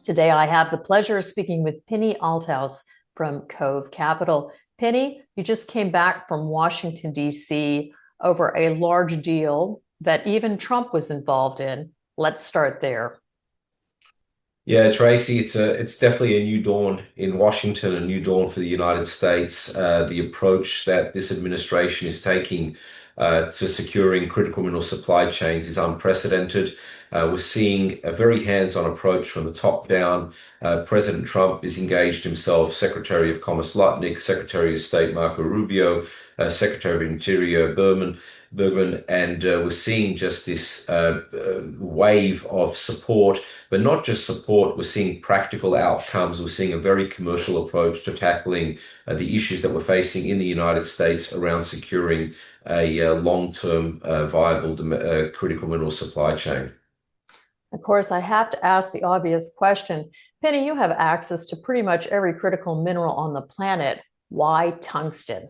Today, I have the pleasure of speaking with Pini Althaus from Cove Capital. Pini, you just came back from Washington, D.C. over a large deal that even Trump was involved in. Let's start there. Yeah, Tracy, it's definitely a new dawn in Washington, a new dawn for the United States. The approach that this administration is taking to securing critical mineral supply chains is unprecedented. We're seeing a very hands-on approach from the top down. President Trump is engaged himself, Secretary of Commerce Lutnick, Secretary of State Marco Rubio, Secretary of Interior Bergman, and we're seeing just this wave of support, but not just support. We're seeing practical outcomes. We're seeing a very commercial approach to tackling the issues that we're facing in the United States around securing a long-term viable critical mineral supply chain. Of course, I have to ask the obvious question. Penny, you have access to pretty much every critical mineral on the planet. Why tungsten?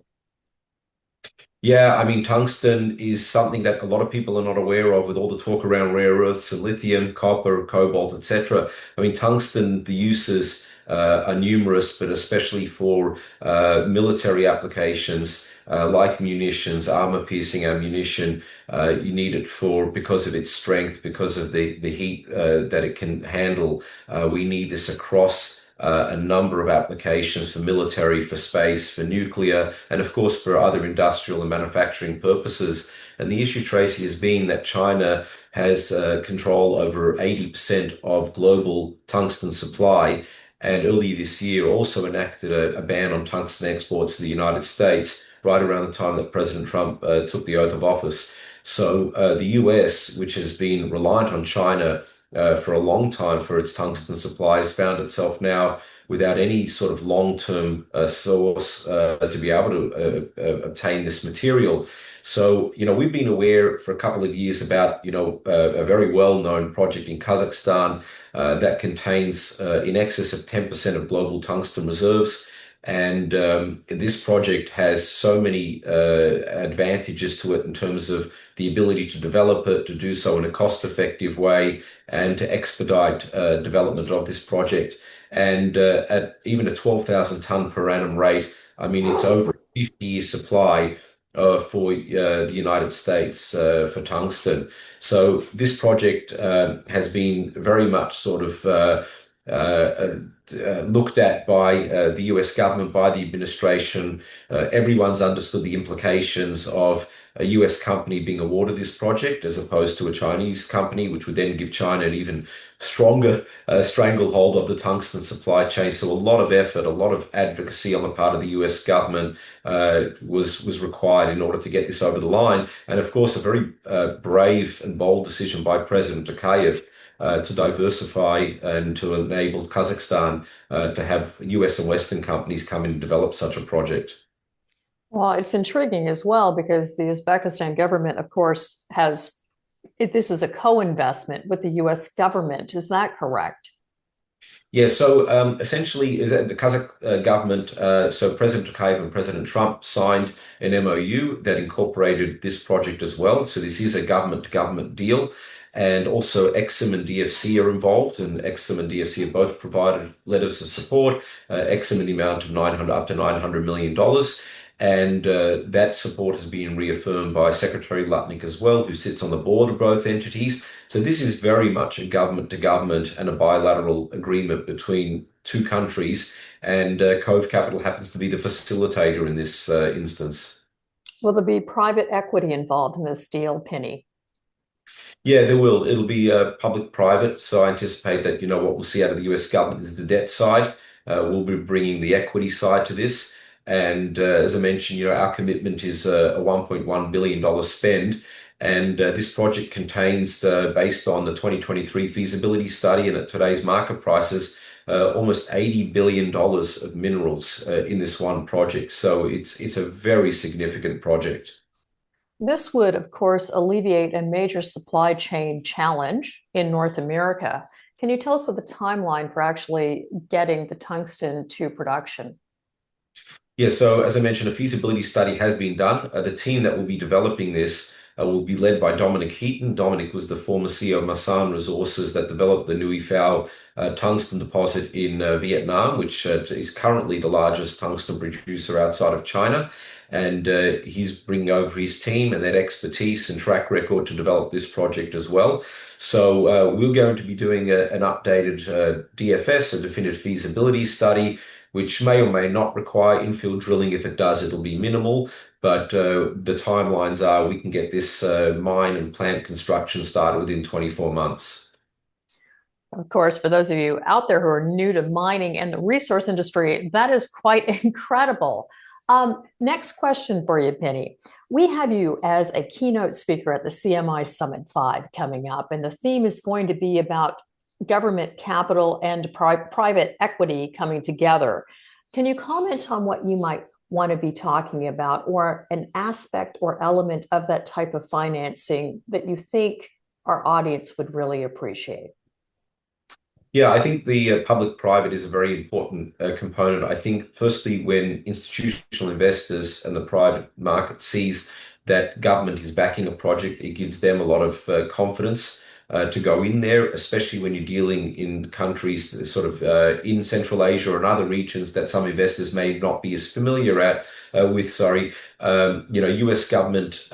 Yeah, I mean, tungsten is something that a lot of people are not aware of with all the talk around rare earths and lithium, copper, cobalt, etc. I mean, tungsten, the uses are numerous, but especially for military applications like munitions, armor-piercing ammunition. You need it because of its strength, because of the heat that it can handle. We need this across a number of applications for military, for space, for nuclear, and of course for other industrial and manufacturing purposes. And the issue, Tracy, has been that China has control over 80% of global tungsten supply, and earlier this year also enacted a ban on tungsten exports to the United States, right around the time that President Trump took the oath of office. So the US, which has been reliant on China for a long time for its tungsten supply, has found itself now without any sort of long-term source to be able to obtain this material. So, we've been aware for a couple of years about, a very well-known project in Kazakhstan that contains in excess of 10% of global tungsten reserves. And this project has so many advantages to it in terms of the ability to develop it, to do so in a cost-effective way, and to expedite development of this project. And at even a 12,000 ton per annum rate, I mean, it's over a 50-year supply for the United States for tungsten. So this project has been very much sort of looked at by the US government, by the administration. Everyone's understood the implications of a US company being awarded this project as opposed to a Chinese company, which would then give China an even stronger stranglehold of the tungsten supply chain. So a lot of effort, a lot of advocacy on the part of the US government was required in order to get this over the line. And of course, a very brave and bold decision by President Tokayev to diversify and to enable Kazakhstan to have US and Western companies come in and develop such a project. Well, it's intriguing as well because the Uzbekistan government, of course, this is a co-investment with the US government. Is that correct? Yeah, so essentially the Kazakh government, so President Tokayev and President Trump signed an MOU that incorporated this project as well. So this is a government-to-government deal. And also Exim and DFC are involved, and Exim and DFC have both provided letters of support, Exim in the amount of up to $900 million. And that support has been reaffirmed by Secretary Lutnick as well, who sits on the board of both entities. So this is very much a government-to-government and a bilateral agreement between two countries. And Cove Capital happens to be the facilitator in this instance. Will there be private equity involved in this deal, Penny? Yeah, there will. It'll be public-private. So I anticipate that, what we'll see out of the US government is the debt side. We'll be bringing the equity side to this. And as I mentioned, our commitment is a $1.1 billion spend. And this project contains, based on the 2023 feasibility study and at today's market prices, almost $80 billion of minerals in this one project. So it's a very significant project. This would, of course, alleviate a major supply chain challenge in North America. Can you tell us what the timeline for actually getting the tungsten to production? Yeah, so as I mentioned, a feasibility study has been done. The team that will be developing this will be led by Dominic Heaton. Dominic was the former CEO of Masan Resources that developed the Nui Phao tungsten deposit in Vietnam, which is currently the largest tungsten producer outside of China. And he's bringing over his team and that expertise and track record to develop this project as well. So we're going to be doing an updated DFS, a definitive feasibility study, which may or may not require infill drilling. If it does, it'll be minimal. But the timelines are we can get this mine and plant construction started within 24 months. Of course, for those of you out there who are new to mining and the resource industry, that is quite incredible. Next question for you, Pini. We have you as a keynote speaker at the CMI Summit 5 coming up, and the theme is going to be about government capital and private equity coming together. Can you comment on what you might want to be talking about, or an aspect or element of that type of financing that you think our audience would really appreciate? Yeah, I think the public-private is a very important component. I think, firstly, when institutional investors and the private market sees that government is backing a project, it gives them a lot of confidence to go in there, especially when you're dealing in countries sort of in Central Asia and other regions that some investors may not be as familiar with. US government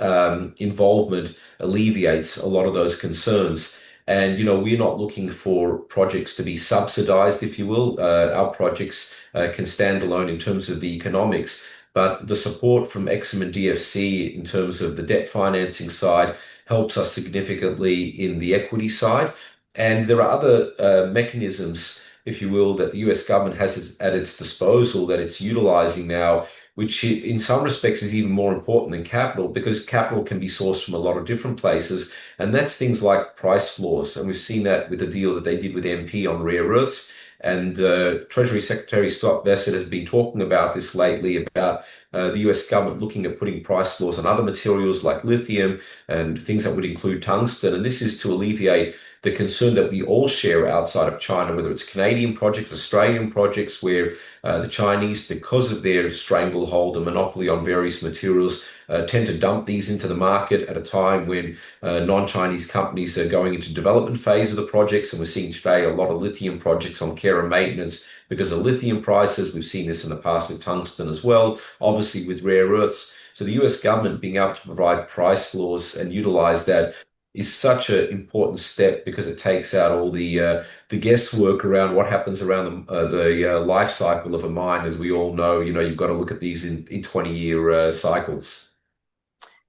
involvement alleviates a lot of those concerns. And, we're not looking for projects to be subsidized, if you will. Our projects can stand alone in terms of the economics, but the support from Exim and DFC in terms of the debt financing side helps us significantly in the equity side. And there are other mechanisms, if you will, that the US government has at its disposal that it's utilizing now, which in some respects is even more important than capital, because capital can be sourced from a lot of different places. And that's things like price floors. And we've seen that with the deal that they did with MP on rare earths. And Treasury Secretary Scott Bessent has been talking about this lately, about the US government looking at putting price floors on other materials like lithium and things that would include tungsten. And this is to alleviate the concern that we all share outside of China, whether it's Canadian projects, Australian projects, where the Chinese, because of their stranglehold and monopoly on various materials, tend to dump these into the market at a time when non-Chinese companies are going into development phase of the projects. And we're seeing today a lot of lithium projects on care and maintenance because of lithium prices. We've seen this in the past with tungsten as well, obviously with rare earths. So the US government being able to provide price floors and utilize that is such an important step, because it takes out all the guesswork around what happens around the life cycle of a mine. As we all know, you've got to look at these in 20-year cycles.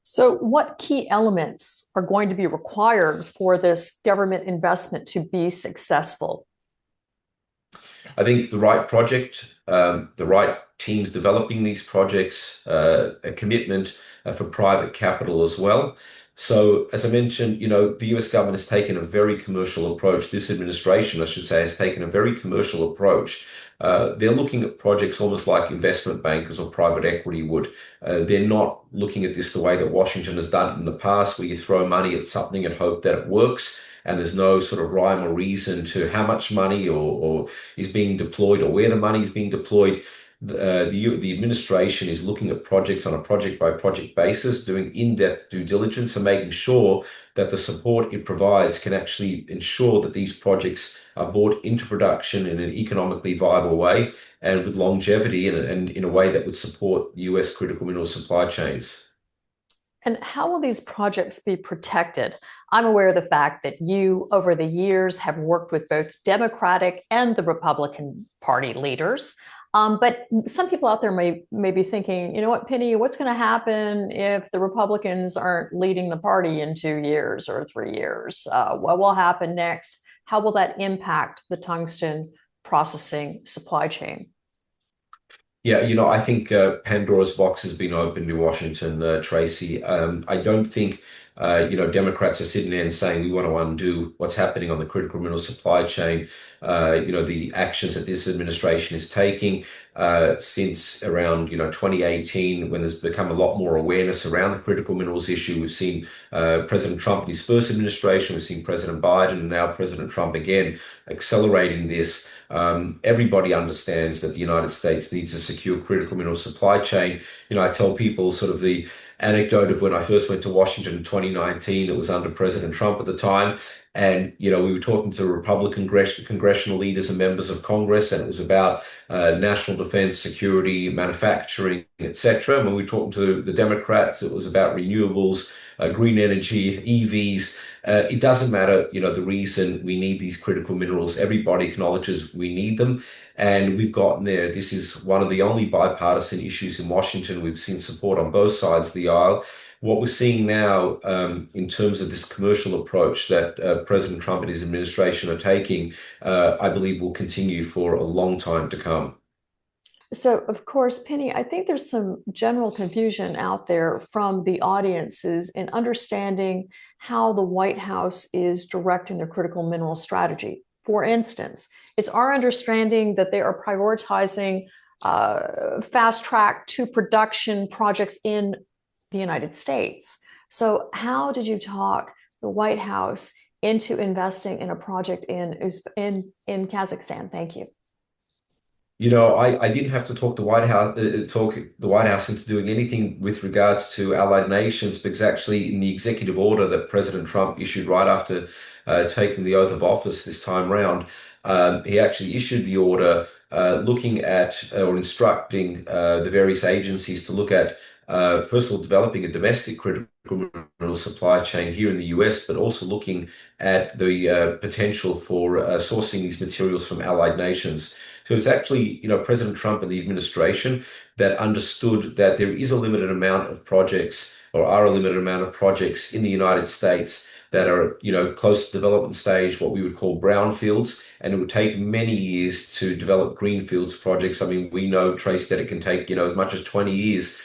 So what key elements are going to be required for this government investment to be successful? I think the right project, the right teams developing these projects, a commitment for private capital as well. So, as I mentioned, the US government has taken a very commercial approach. This administration, I should say, has taken a very commercial approach. They're looking at projects almost like investment bankers or private equity would. They're not looking at this the way that Washington has done it in the past, where you throw money at something and hope that it works, and there's no sort of rhyme or reason to how much money or is being deployed or where the money is being deployed. The administration is looking at projects on a project-by-project basis, doing in-depth due diligence and making sure that the support it provides can actually ensure that these projects are brought into production in an economically viable way and with longevity and in a way that would support the US critical mineral supply chains. And how will these projects be protected? I'm aware of the fact that you, over the years, have worked with both Democratic and the Republican Party leaders. But some people out there may be thinking, you know what, Pini, what's going to happen if the Republicans aren't leading the party in 2 years or 3 years? What will happen next? How will that impact the tungsten processing supply chain? Yeah, I think Pandora's box has been opened in Washington, Tracy. I don't think, Democrats are sitting there and saying we want to undo what's happening on the critical mineral supply chain. The actions that this administration is taking since around, 2018, when there's become a lot more awareness around the critical minerals issue. We've seen President Trump in his first administration, we've seen President Biden, and now President Trump again accelerating this. Everybody understands that the United States needs a secure critical mineral supply chain. I tell people sort of the anecdote of when I first went to Washington in 2019. It was under President Trump at the time. And, we were talking to Republican congressional leaders and members of Congress, and it was about national defense, security, manufacturing, etc. When we were talking to the Democrats, it was about renewables, green energy, EVs. It doesn't matter, the reason we need these critical minerals. Everybody acknowledges we need them, and we've gotten there. This is one of the only bipartisan issues in Washington. We've seen support on both sides of the aisle. What we're seeing now, in terms of this commercial approach that President Trump and his administration are taking, I believe will continue for a long time to come. So, of course, Penny, I think there's some general confusion out there from the audiences in understanding how the White House is directing their critical mineral strategy. For instance, it's our understanding that they are prioritizing fast track to production projects in the United States. So, how did you talk the White House into investing in a project in Kazakhstan? Thank you. I didn't have to talk the White House into doing anything with regards to allied nations, because actually in the executive order that President Trump issued right after taking the oath of office this time round, he actually issued the order looking at or instructing the various agencies to look at, first of all, developing a domestic critical mineral supply chain here in the US, but also looking at the potential for sourcing these materials from allied nations. So it's actually, President Trump and the administration that understood that there is a limited amount of projects, or are a limited amount of projects in the United States that are, close to development stage, what we would call brownfields, and it would take many years to develop greenfields projects. I mean, we know, Trace, that it can take, as much as 20 years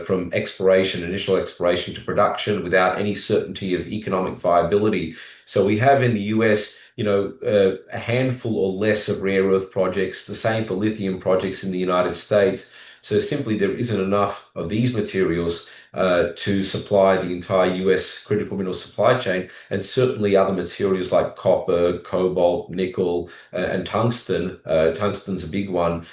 from initial exploration to production without any certainty of economic viability. So we have in the US, a handful or less of rare earth projects, the same for lithium projects in the United States. So simply there isn't enough of these materials to supply the entire US critical mineral supply chain, and certainly other materials like copper, cobalt, nickel, and tungsten. Tungsten's a big one.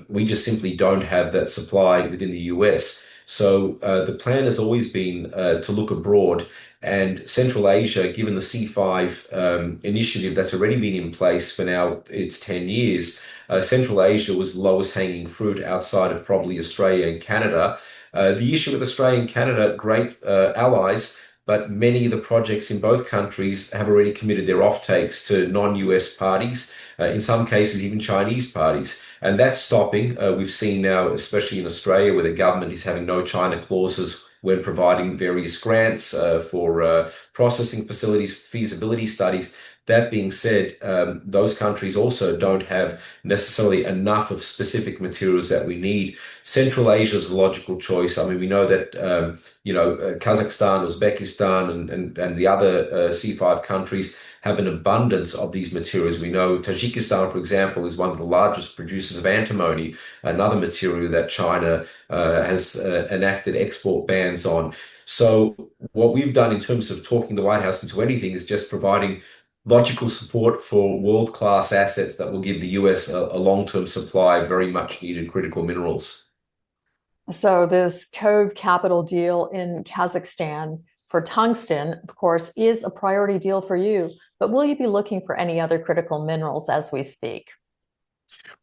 We just simply don't have that supply within the US. So the plan has always been to look abroad. And Central Asia, given the C5 initiative that's already been in place for now, it's 10 years, Central Asia was lowest hanging fruit outside of probably Australia and Canada. The issue with Australia and Canada, great allies, but many of the projects in both countries have already committed their offtakes to non-US parties, in some cases even Chinese parties. And that's stopping. We've seen now, especially in Australia, where the government is having no China clauses when providing various grants for processing facilities, feasibility studies. That being said, those countries also don't have necessarily enough of specific materials that we need. Central Asia is a logical choice. I mean, we know that Kazakhstan, Uzbekistan, and the other C5 countries have an abundance of these materials. We know Tajikistan, for example, is one of the largest producers of antimony, another material that China has enacted export bans on. So what we've done in terms of talking the White House into anything is just providing logical support for world-class assets that will give the US a long-term supply of very much needed critical minerals. So this Cove capital deal in Kazakhstan for tungsten, of course, is a priority deal for you, but will you be looking for any other critical minerals as we speak?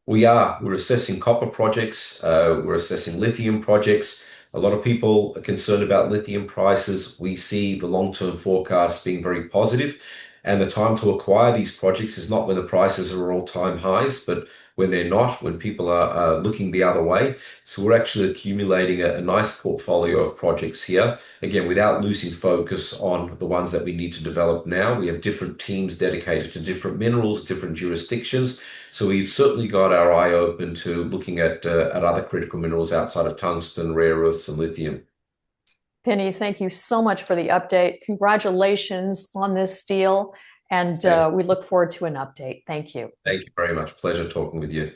We are. We're assessing copper projects. We're assessing lithium projects. A lot of people are concerned about lithium prices. We see the long-term forecasts being very positive, and the time to acquire these projects is not when the prices are all-time highs, but when they're not, when people are looking the other way. So we're actually accumulating a nice portfolio of projects here, again, without losing focus on the ones that we need to develop now. We have different teams dedicated to different minerals, different jurisdictions. So we've certainly got our eye open to looking at other critical minerals outside of tungsten, rare earths, and lithium. Penny, thank you so much for the update. Congratulations on this deal, and we look forward to an update. Thank you. Thank you very much. Pleasure talking with you.